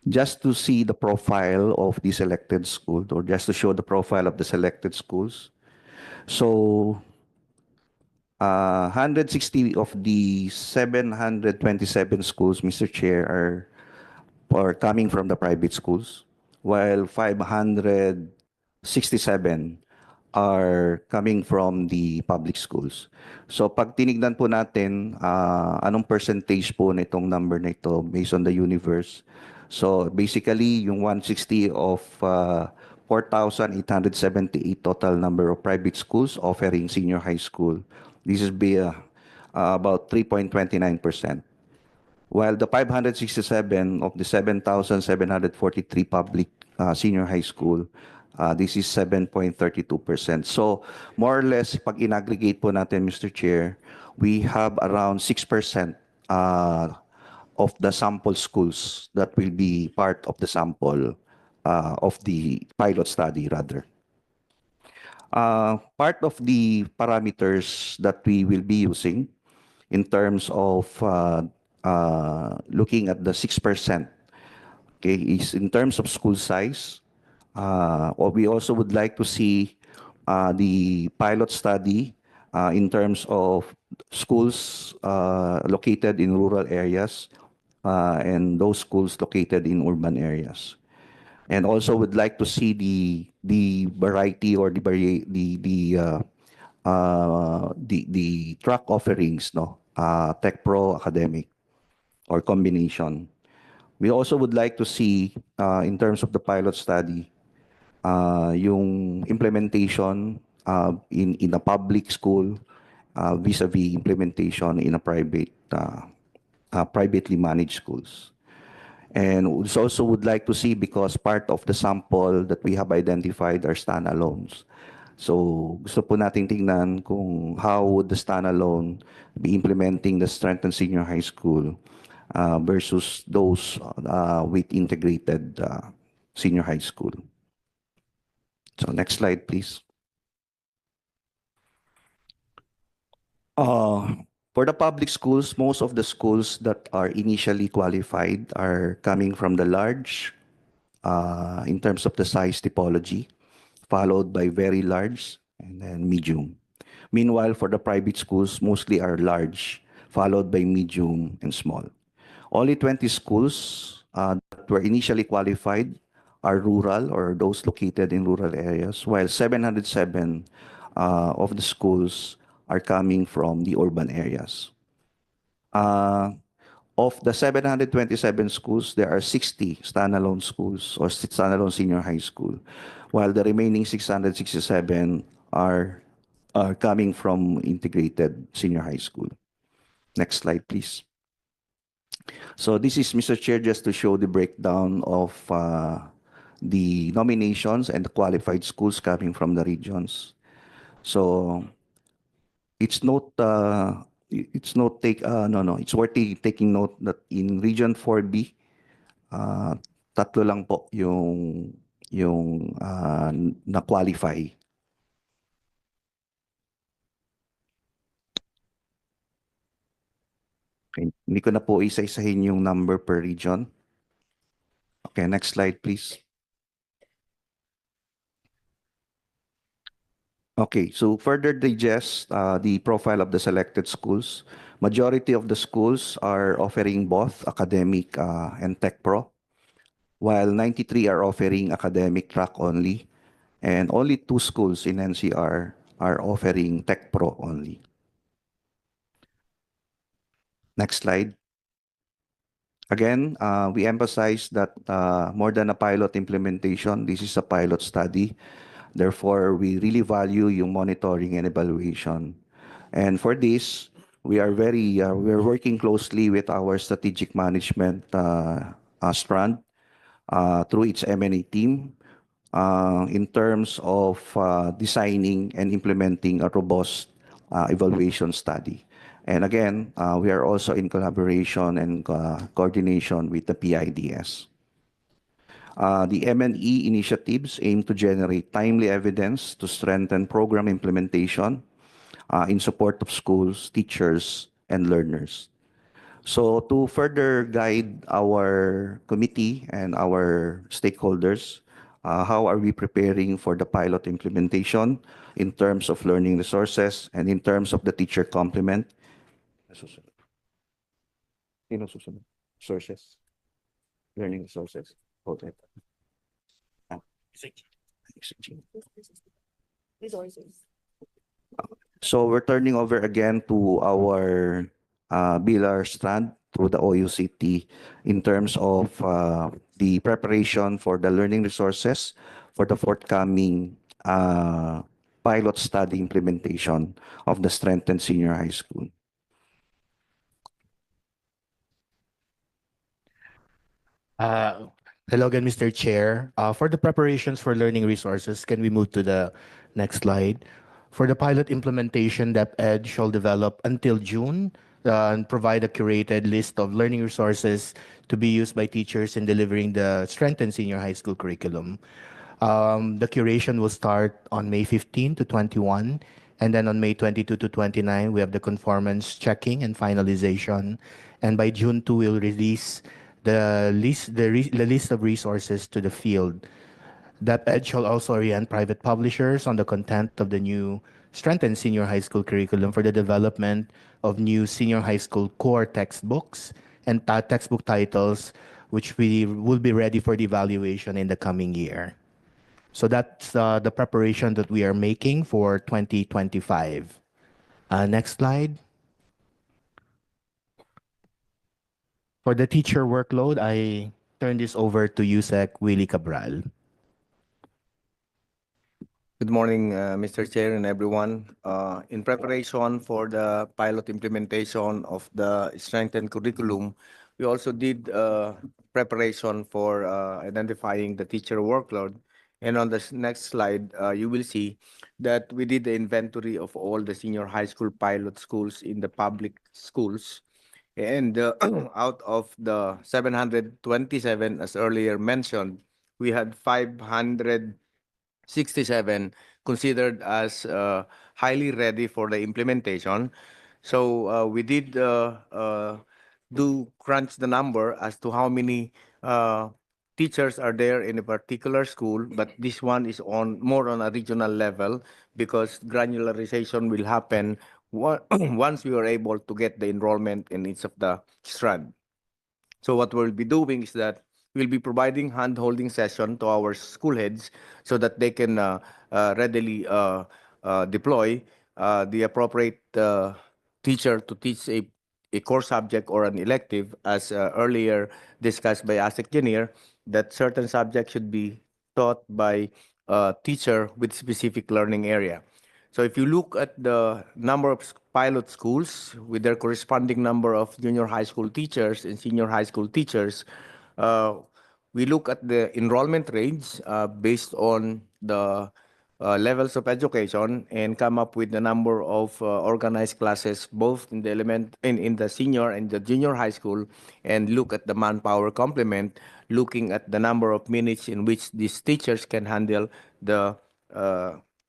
Just to see the profile of the selected school, or just to show the profile of the selected schools. So, 160 of the 727 schools, Mr. Chair, are coming from the private schools, while 567 are coming from the public schools. So pag tinignan po natin, anong percentage po nitong number na ito based on the universe. So basically, yung 160 of 4,878 total number of private schools offering senior high school. This is about 3.29%. While the 567 of the 7,743 public senior high school, this is 7.32%. So more or less, pag in-aggregate po natin, Mr. Chair, we have around 6% of the sample schools that will be part of the sample of the pilot study, rather. Part of the parameters that we will be using in terms of looking at the 6%, okay, is in terms of school size. Or we also would like to see the pilot study in terms of schools located in rural areas and those schools located in urban areas. And also would like to see the variety or the track offerings, Tech Pro, academic, or combination. We also would like to see in terms of the pilot study, yung implementation in a public school vis-a-vis implementation in a private privately managed schools. And we also would like to see, because part of the sample that we have identified are standalones. So gusto po nating tingnan kung how would the standalone be implementing the strengthened senior high school versus those with integrated senior high school. So next slide, please. For the public schools, most of the schools that are initially qualified are coming from the large, in terms of the size typology, followed by very large, and then medium. Meanwhile, for the private schools, mostly are large, followed by medium and small. Only 20 schools that were initially qualified are rural or those located in rural areas, while 707 of the schools are coming from the urban areas. Of the 727 schools, there are 60 standalone schools or standalone senior high school, while the remaining 667 are coming from integrated senior high school. Next slide, please. So this is, Mr. Chair, just to show the breakdown of the nominations and the qualified schools coming from the regions. So it's not it's worth taking note that in Region 4B, tatlo lang po yung na-qualify. Okay. Hindi ko na po isa-isahin yung number per region. Okay, next slide, please. Okay, so further digest the profile of the selected schools. Majority of the schools are offering both academic and tech pro, while 93 are offering academic track only, and only 2 schools in NCR are offering tech pro only. Next slide. Again, we emphasize that more than a pilot implementation, this is a pilot study. Therefore, we really value yung monitoring and evaluation. And for this, we are working closely with our strategic management strand through its M&A team in terms of designing and implementing a robust evaluation study. And again, we are also in collaboration and coordination with the PIDS. The M&E initiatives aim to generate timely evidence to strengthen program implementation in support of schools, teachers, and learners. So to further guide our committee and our stakeholders, how are we preparing for the pilot implementation in terms of learning resources and in terms of the teacher complement? Sources. Learning resources. Okay. So we're turning over again to our BLR strand through the OUCT in terms of the preparation for the learning resources for the forthcoming pilot study implementation of the strengthened senior high school. Hello again, Mr. Chair. For the preparations for learning resources, can we move to the next slide? For the pilot implementation, DepEd shall develop until June and provide a curated list of learning resources to be used by teachers in delivering the strengthened senior high school curriculum. The curation will start on May 15 to 21, and then on May 22 to 29, we have the conformance checking and finalization. And by June 2, we'll release the list of resources to the field. DepEd shall also orient private publishers on the content of the new strengthened senior high school curriculum for the development of new senior high school core textbooks and textbook titles, which we will be ready for the evaluation in the coming year. So that's the preparation that we are making for 2025. Next slide. For the teacher workload, I turn this over to USEC Willie Cabral. Good morning, Mr. Chair and everyone. In preparation for the pilot implementation of the strengthened curriculum, we also did preparation for identifying the teacher workload. And on the next slide, you will see that we did the inventory of all the senior high school pilot schools in the public schools. And out of the 727, as earlier mentioned, we had 567 considered as highly ready for the implementation. So we did do crunch the number as to how many teachers are there in a particular school, but this one is on more on a regional level because granularization will happen once we are able to get the enrollment in each of the strand. So what we'll be doing is that we'll be providing hand-holding session to our school heads so that they can readily deploy the appropriate teacher to teach a core subject or an elective, as earlier discussed by ASEC Engineer, that certain subjects should be taught by a teacher with specific learning area. So if you look at the number of pilot schools with their corresponding number of junior high school teachers and senior high school teachers, uh, we look at the enrollment rates based on the levels of education and come up with the number of organized classes both in the in the senior and the junior high school, and look at the manpower complement, looking at the number of minutes in which these teachers can handle the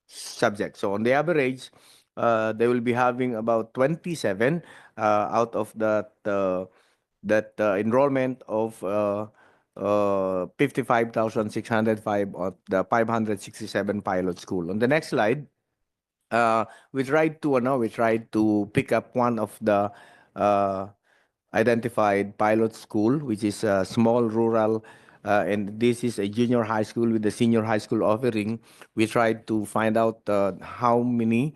subject. So on the average, they will be having about 27 out of that enrollment of 55,605 of the 567 pilot school. On the next slide, we tried to pick up one of the uh, identified pilot school, which is a small rural, and this is a junior high school with a senior high school offering. We tried to find out how many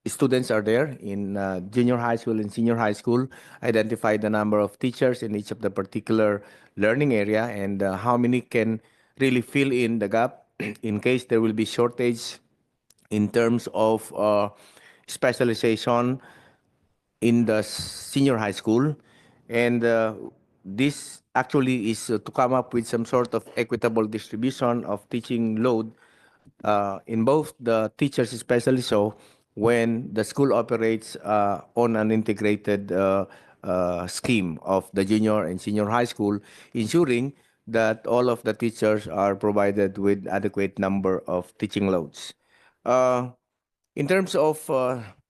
students are there in junior high school and senior high school, identify the number of teachers in each of the particular learning area, and how many can really fill in the gap in case there will be shortage in terms of specialization in the senior high school. And this actually is to come up with some sort of equitable distribution of teaching load in both the teachers, especially so when the school operates on an integrated scheme of the junior and senior high school, ensuring that all of the teachers are provided with adequate number of teaching loads. Uh, in terms of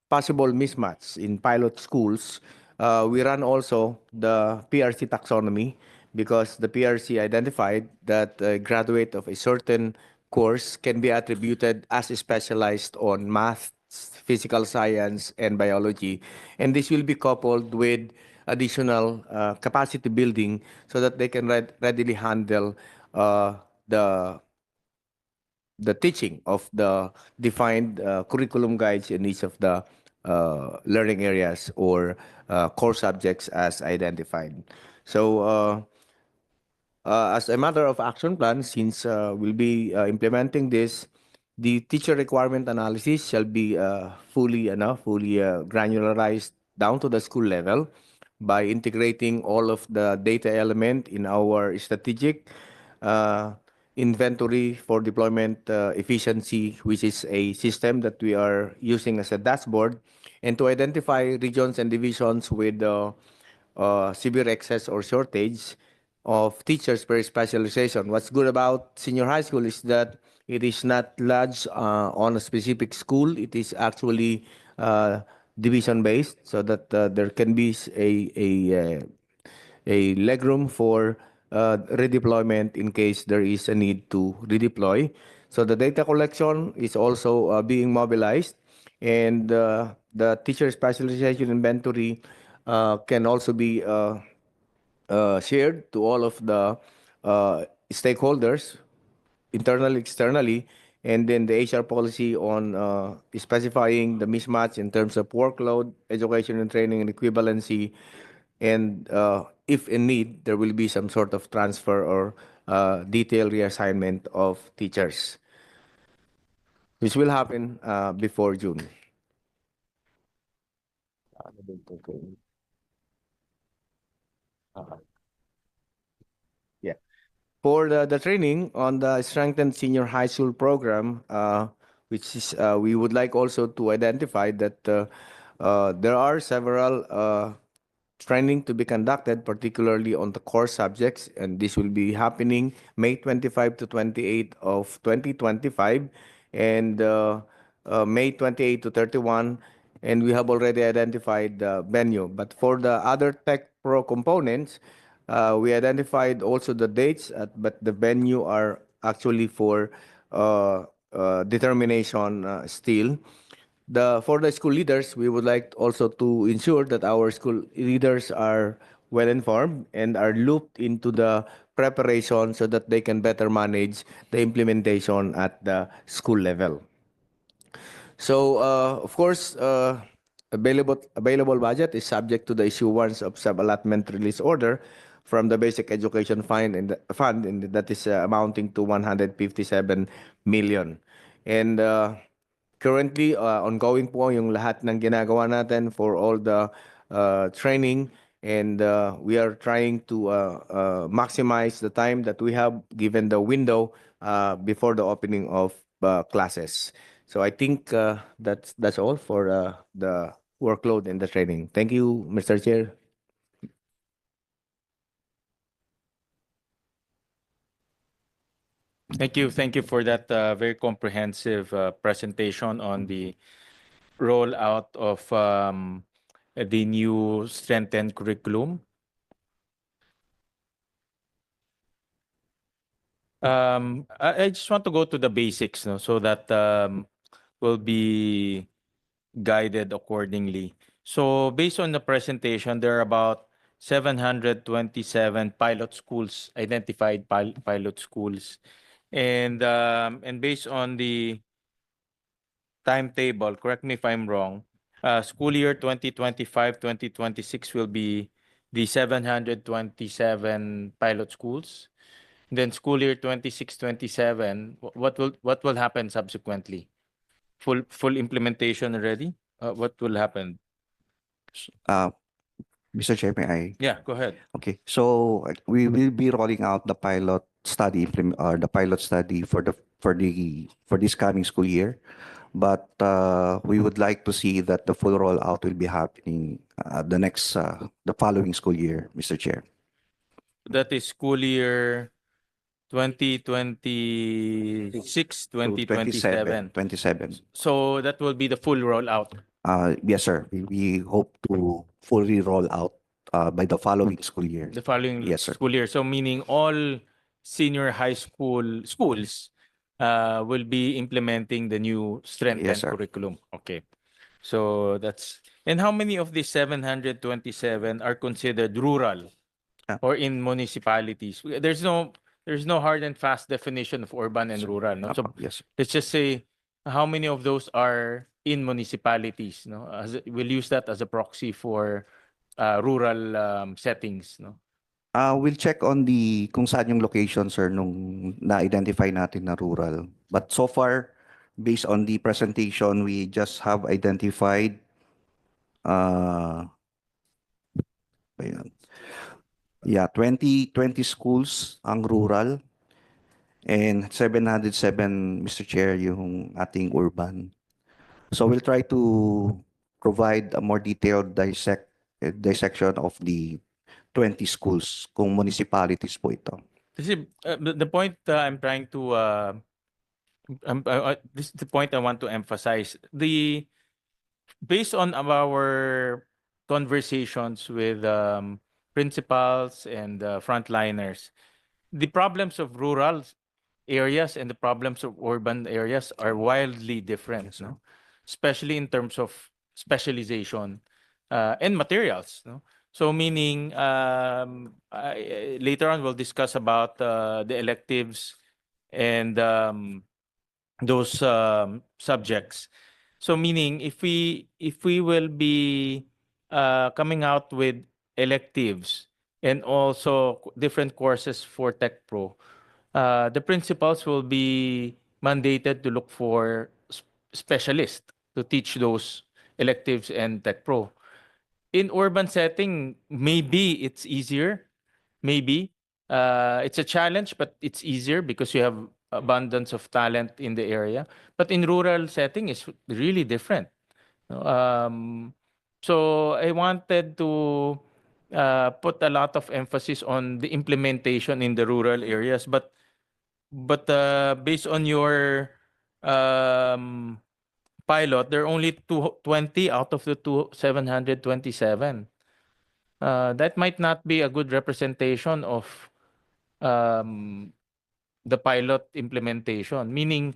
possible mismatch in pilot schools, we run also the PRC taxonomy because the PRC identified that a graduate of a certain course can be attributed as specialized on math, physical science, and biology. And this will be coupled with additional capacity building so that they can readily handle the teaching of the defined curriculum guides in each of the learning areas or core subjects as identified. So as a matter of action plan, since we'll be implementing this, the teacher requirement analysis shall be fully granularized down to the school level by integrating all of the data element in our strategic uh, inventory for deployment efficiency, which is a system that we are using as a dashboard, and to identify regions and divisions with severe excess or shortage of teachers per specialization. What's good about senior high school is that it is not lodged on a specific school. It is actually division based, so that there can be a legroom for redeployment in case there is a need to redeploy. So the data collection is also being mobilized, and the teacher specialization inventory can also be shared to all of the stakeholders, internally, externally, and then the HR policy on specifying the mismatch in terms of workload, education and training and equivalency, and if in need, there will be some sort of transfer or detailed reassignment of teachers, which will happen before June. Yeah. For the training on the strengthened senior high school program, which is we would like also to identify that there are several training to be conducted, particularly on the core subjects, and this will be happening May 25 to 28 of 2025, and May 28 to 31, and we have already identified the venue. But for the other Tech Pro components, we identified also the dates, but the venue are actually for determination still. For the school leaders, we would like also to ensure that our school leaders are well informed and are looped into the preparation so that they can better manage the implementation at the school level. So, of course, available budget is subject to the issuance of sub-allotment release order from the Basic Education Fund, and that is amounting to 157 million. And currently, ongoing po yung lahat ng ginagawa natin for all the training, and we are trying to maximize the time that we have given the window before the opening of classes. So I think that's all for the workload and the training. Thank you, Mr. Chair. Thank you for that very comprehensive presentation on the rollout of the new strengthened curriculum. I just want to go to the basics, no, so that we'll be guided accordingly. So based on the presentation, there are about 727 pilot schools, identified pilot schools. And based on the timetable, correct me if I'm wrong, school year 2025-2026 will be the 727 pilot schools. Then school year 26-27, what will happen subsequently? Full implementation already? What will happen? Mr. Chair, may I? Yeah, go ahead. Okay, so we will be rolling out the pilot study the pilot study for this coming school year, but we would like to see that the full rollout will be happening the following school year, Mr. Chair. That is school year 2026-2027. 27. So that will be the full rollout. Yes, sir. We hope to fully roll out by the following school year. The following Yes, sir. school year. So meaning all senior high school schools will be implementing the new strengthened Yes, sir. curriculum. Okay. So that's, and how many of these 727 are considered rural or in municipalities? There's no hard and fast definition of urban and rural. No? So Yes, sir. let's just say how many of those are in municipalities. No, we'll use that as a proxy for rural settings. No. We'll check on kung saan yung location, sir, nung na-identify natin na rural. But so far, based on the presentation, we just have identified ayan. Yeah, 20 schools ang rural and 707, Mr. Chair, yung ating urban. So we'll try to provide a more detailed dissection of the 20 schools kung municipalities po ito. Kasi, the point I'm trying to this is the point I want to emphasize. Based on our conversations with principals and frontliners, the problems of rural areas and the problems of urban areas are wildly different, no? Especially in terms of specialization and materials. No? So meaning later on we'll discuss about the electives and those subjects. So meaning if we will be coming out with electives and also different courses for Tech Pro, the principals will be mandated to look for specialists to teach those electives and Tech Pro. In urban setting, maybe it's easier. Maybe it's a challenge, but it's easier because you have abundance of talent in the area. But in rural setting, it's really different. So I wanted to put a lot of emphasis on the implementation in the rural areas, but based on your pilot, there are only 20 out of the 727. That might not be a good representation of the pilot implementation, meaning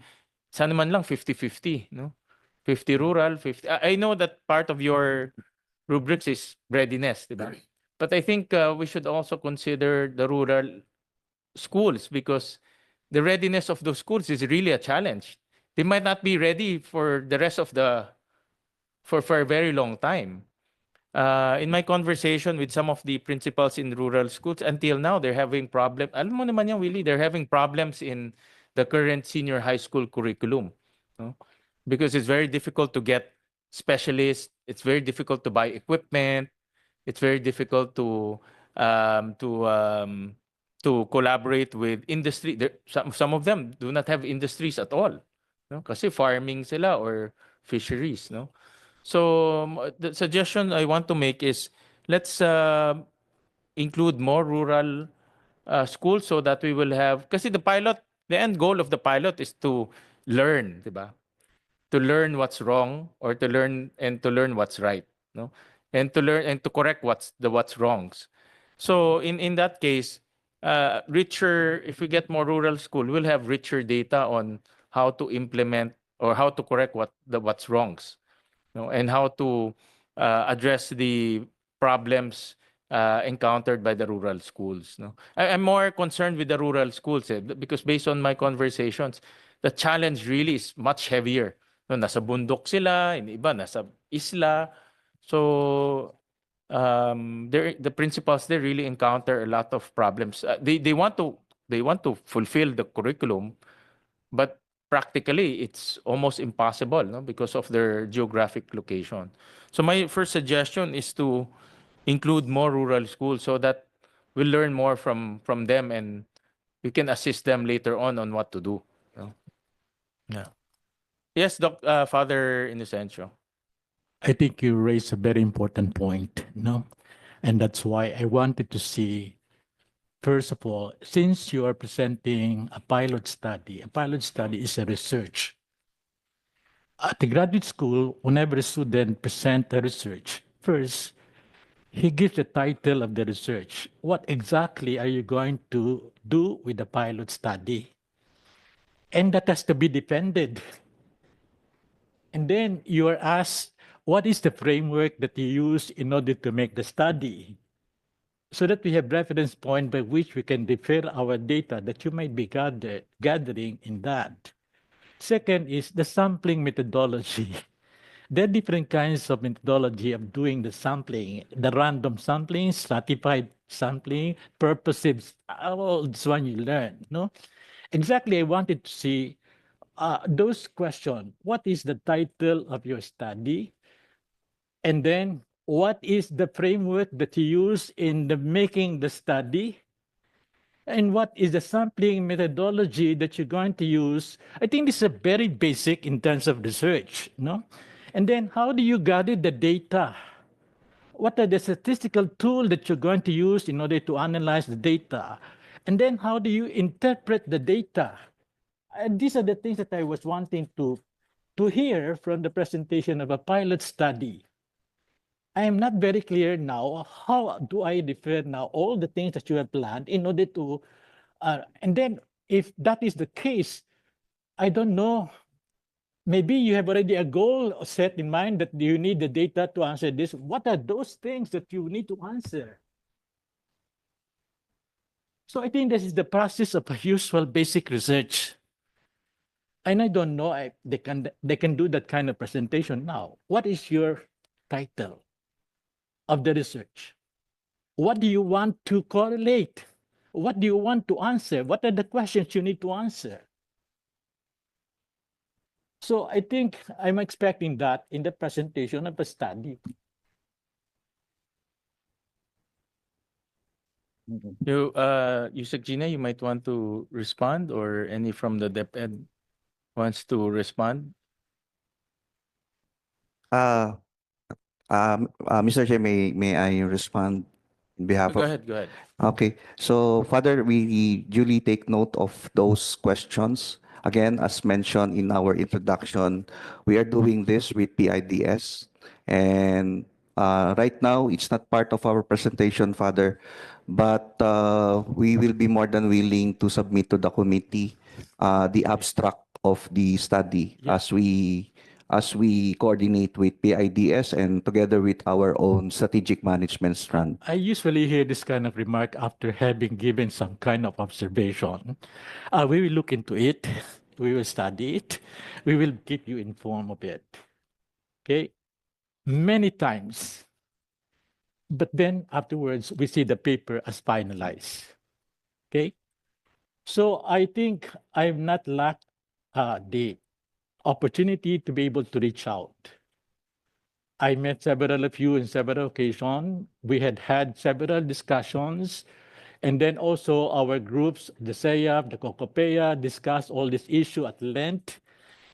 sana man lang 50-50, no? 50 rural, 50. I know that part of your rubrics is readiness, diba? But I think we should also consider the rural schools because the readiness of those schools is really a challenge. They might not be ready for the rest of the for a very long time. In my conversation with some of the principals in rural schools, until now, they're having problem. Alam mo naman yan, Willie, they're having problems in the current senior high school curriculum. No? Because it's very difficult to get specialists. It's very difficult to buy equipment. It's very difficult um, to um, to collaborate with industry. Some of them do not have industries at all. No? Kasi farming sila or fisheries. No? So the suggestion I want to make is let's include more rural schools so that we will have, kasi the end goal of the pilot is to learn, di ba? To learn what's wrong or to learn what's right, no? And to learn and to correct what's wrongs. So in that case, if we get more rural school, we'll have richer data on how to implement or how to correct what's wrongs, no? And how to address the problems encountered by the rural schools. No? I'm more concerned with the rural schools because based on my conversations, the challenge really is much heavier. No, nasa bundok sila, yung iba nasa isla. So the principals they really encounter a lot of problems. They want to fulfill the curriculum, but practically it's almost impossible, no, because of their geographic location. So my first suggestion is to include more rural schools so that we'll learn more from them and we can assist them later on what to do. No? Yeah. Yes, Father Inocencio. I think you raise a very important point, no? And that's why I wanted to see, first of all, since you are presenting a pilot study is a research. At the graduate school, whenever a student presents a research, first, he gives the title of the research. What exactly are you going to do with the pilot study? And that has to be defended. And then you are asked, what is the framework that you use in order to make the study? So that we have reference point by which we can refer our data that you might be gathering in that. Second is the sampling methodology. There are different kinds of methodology of doing the sampling, the random sampling, stratified sampling, purposive, all this one you learn, no? Exactly, I wanted to see those questions. What is the title of your study? And then what is the framework that you use in making the study? And what is the sampling methodology that you're going to use? I think this is very basic in terms of research, no? And then how do you gather the data? What are the statistical tools that you're going to use in order to analyze the data? And then how do you interpret the data? And these are the things that I was wanting to hear from the presentation of a pilot study. I am not very clear now, how do I refer now all the things that you have planned in order to, and then if that is the case, I don't know, maybe you have already a goal set in mind that you need the data to answer this. What are those things that you need to answer? So I think this is the process of usual basic research. And I don't know if they can do that kind of presentation now. What is your title of the research? What do you want to correlate? What do you want to answer? What are the questions you need to answer? So I think I'm expecting that in the presentation of a study. Yusek Gina, you might want to respond, or any from the DepEd wants to respond. Mr. Chair, may I respond on behalf Go of? ahead, go ahead. Okay, so Father, we duly take note of those questions. Again, as mentioned in our introduction, we are doing this with PIDS. And right now, it's not part of our presentation, Father, but we will be more than willing to submit to the committee the abstract of the study Yeah. as we as we coordinate with PIDS and together with our own strategic management strand. I usually hear this kind of remark after having given some kind of observation. We will look into it. We will study it. We will keep you informed of it. Okay? Many times. But then afterwards, we see the paper as finalized. Okay? So I think I've not lacked the opportunity to be able to reach out. I met several of you in several occasions. We had several discussions. And then also our groups, the SEAP, the COCOPEA, discussed all this issue at length.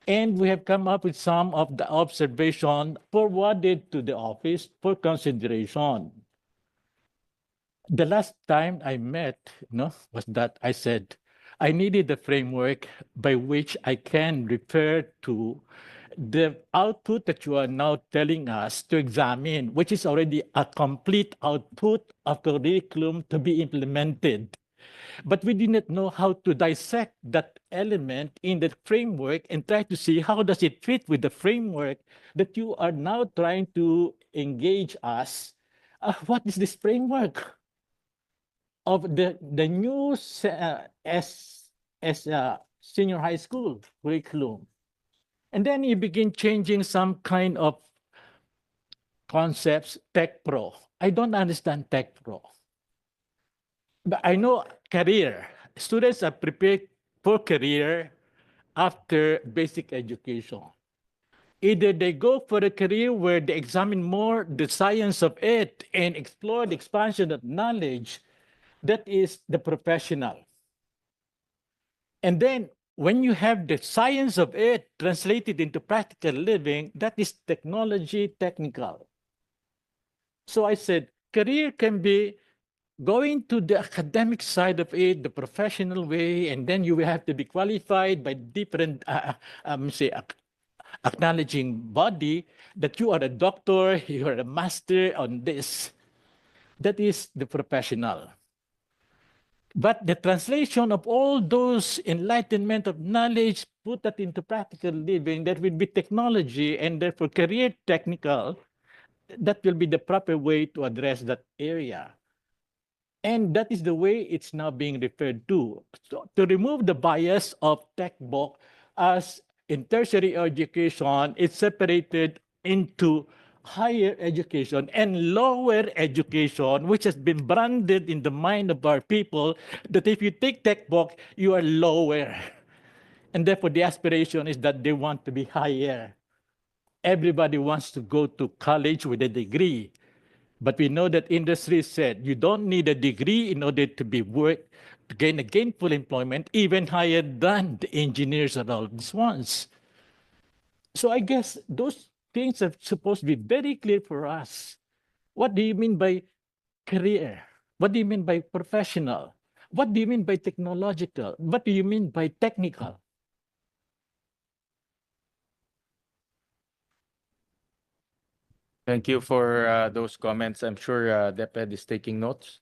And we have come up with some of the observation forwarded to the office for consideration. The last time I met, was that I said, I needed a framework by which I can refer to the output that you are now telling us to examine, which is already a complete output of curriculum to be implemented. But we did not know how to dissect that element in the framework and try to see how does it fit with the framework that you are now trying to engage us. What is this framework of the new senior high school curriculum? And then you begin changing some kind of concepts, Tech Pro. I don't understand Tech Pro. But I know career. Students are prepared for career after basic education. Either they go for a career where they examine more the science of it and explore the expansion of knowledge, that is the professional. And then when you have the science of it translated into practical living, that is technology technical. So I said, career can be going to the academic side of it, the professional way, and then you will have to be qualified by different, acknowledging body that you are a doctor, you are a master on this. That is the professional. But the translation of all those enlightenment of knowledge, put that into practical living, that will be technology and therefore career technical, that will be the proper way to address that area. And that is the way it's now being referred to. So to remove the bias of tech book, as in tertiary education, it's separated into higher education and lower education, which has been branded in the mind of our people that if you take tech book, you are lower. And therefore the aspiration is that they want to be higher. Everybody wants to go to college with a degree. But we know that industry said you don't need a degree in order to be to gain a gainful employment, even higher than the engineers and all these ones. So I guess those things are supposed to be very clear for us. What do you mean by career? What do you mean by professional? What do you mean by technological? What do you mean by technical? Thank you for those comments. I'm sure DepEd is taking notes.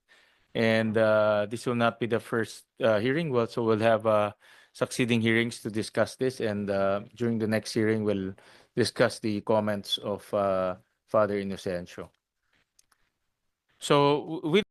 And this will not be the first hearing. We'll have succeeding hearings to discuss this. And during the next hearing, we'll discuss the comments of Father Inocencio. So with